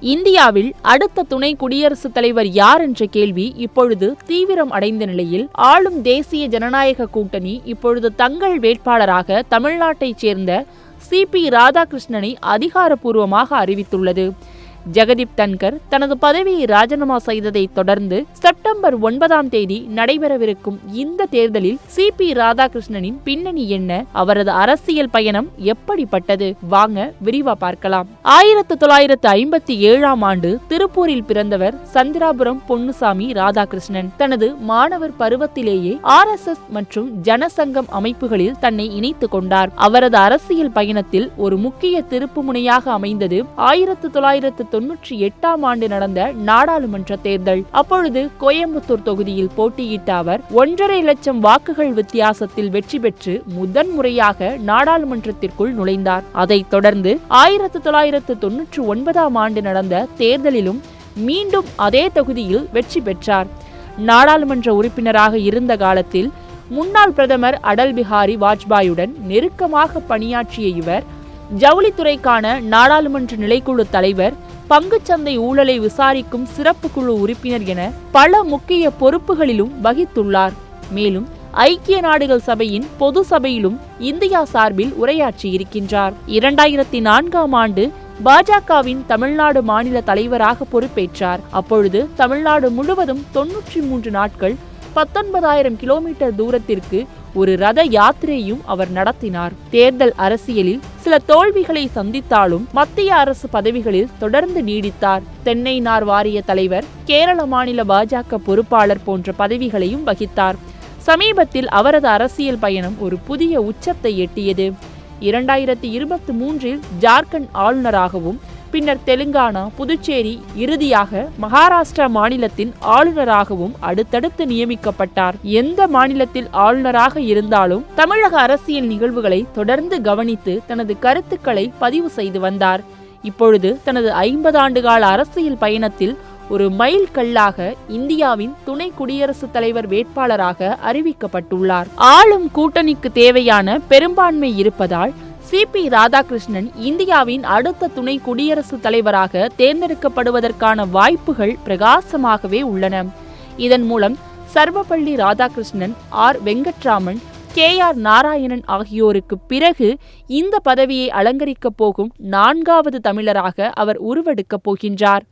இந்தியாவில் அடுத்த துணை குடியரசுத் தலைவர் யார் என்ற கேள்வி இப்பொழுது தீவிரம் அடைந்த நிலையில் ஆளும் தேசிய ஜனநாயக கூட்டணி இப்பொழுது தங்கள் வேட்பாளராக தமிழ்நாட்டைச் சேர்ந்த CP ராதாகிருஷ்ணனை அதிகாரப்பூர்வமாக அறிவித்துள்ளது. ஜெகதீப் தன்கர் தனது பதவியை ராஜினாமா செய்ததை தொடர்ந்து செப்டம்பர் 9 நடைபெறவிருக்கும் இந்த தேர்தலில் CP ராதாகிருஷ்ணனின் பின்னணி என்ன, அவரது அரசியல் பயணம் எப்படிப்பட்டது, வாங்க விரிவா பார்க்கலாம். 1957 திருப்பூரில் பிறந்தவர் சந்திராபுரம் பொன்னுசாமி ராதாகிருஷ்ணன். தனது மாணவர் பருவத்திலேயே RSS மற்றும் ஜனசங்கம் அமைப்புகளில் தன்னை இணைத்துக் கொண்டார். அவரது அரசியல் பயணத்தில் ஒரு முக்கிய திருப்பு முனையாக அமைந்தது 1998 நடந்த நாடாளுமன்ற தேர்தல். அப்பொழுது கோயம்புத்தூர் தொகுதியில் போட்டியிட்ட அவர் 1.5 லட்சம் வாக்குகள் வித்தியாசத்தில் வெற்றி பெற்று முதன்முறையாக நாடாளுமன்றத்திற்குள் நுழைந்தார். அதைத் தொடர்ந்து 1999 நடந்த தேர்தலிலும் மீண்டும் அதே தொகுதியில் வெற்றி பெற்றார். நாடாளுமன்ற உறுப்பினராக இருந்த காலத்தில் முன்னாள் பிரதமர் அடல் பிஹாரி வாஜ்பாயுடன் நெருக்கமாக பணியாற்றிய இவர் ஜவுளித்துறைக்கான நாடாளுமன்ற நிலைக்குழு தலைவர், பங்குச்சந்தை ஊழலை விசாரிக்கும் சிறப்பு குழு உறுப்பினர் என பல முக்கிய பொறுப்புகளிலும் வகித்துள்ளார். மேலும் ஐக்கிய நாடுகள் சபையின் பொது சபையிலும் இந்தியா சார்பில் உரையாற்றியிருக்கின்றார். 2004 பாஜகவின் தமிழ்நாடு மாநில தலைவராக பொறுப்பேற்றார். அப்பொழுது தமிழ்நாடு முழுவதும் 93 நாட்கள் 19,000 கிலோமீட்டர் தூரத்திற்கு ஒரு ரத யாத்திரையும் அவர் நடத்தினார். தேர்தல் அரசியலில் சில தோல்விகளை சந்தித்தாலும் மத்திய அரசு பதவிகளில் தொடர்ந்து நீடித்தார். தென்னை நார் வாரிய தலைவர், கேரள மாநில பாஜக பொறுப்பாளர் போன்ற பதவிகளையும் வகித்தார். சமீபத்தில் அவரது அரசியல் பயணம் ஒரு புதிய உச்சத்தை எட்டியது. 2023 ஜார்க்கண்ட் ஆளுநராகவும், பின்னர் தெலுங்கானா, புதுச்சேரி, இறுதியாக மகாராஷ்டிரா மாநிலத்தின் ஆளுநராகவும் அடுத்தடுத்து நியமிக்கப்பட்டார். எந்த மாநிலத்தில் ஆளுநராக இருந்தாலும் தமிழக அரசியல் நிகழ்வுகளை தொடர்ந்து கவனித்து தனது கருத்துக்களை பதிவு செய்து வந்தார். இப்பொழுது தனது 50 ஆண்டுகால அரசியல் பயணத்தில் ஒரு மைல் கல்லாக இந்தியாவின் துணை குடியரசுத் தலைவர் வேட்பாளராக அறிவிக்கப்பட்டுள்ளார். ஆளும் கூட்டணிக்கு தேவையான பெரும்பான்மை இருப்பதால் CP ராதாகிருஷ்ணன் இந்தியாவின் அடுத்த துணை குடியரசுத் தலைவராக தேர்ந்தெடுக்கப்படுவதற்கான வாய்ப்புகள் பிரகாசமாகவே உள்ளன. இதன் மூலம் சர்வப்பள்ளி ராதாகிருஷ்ணன், R வெங்கட்ராமன், KR நாராயணன் ஆகியோருக்கு பிறகு இந்த பதவியை அலங்கரிக்கப் போகும் 4வது தமிழராக அவர் உருவெடுக்கப் போகின்றார்.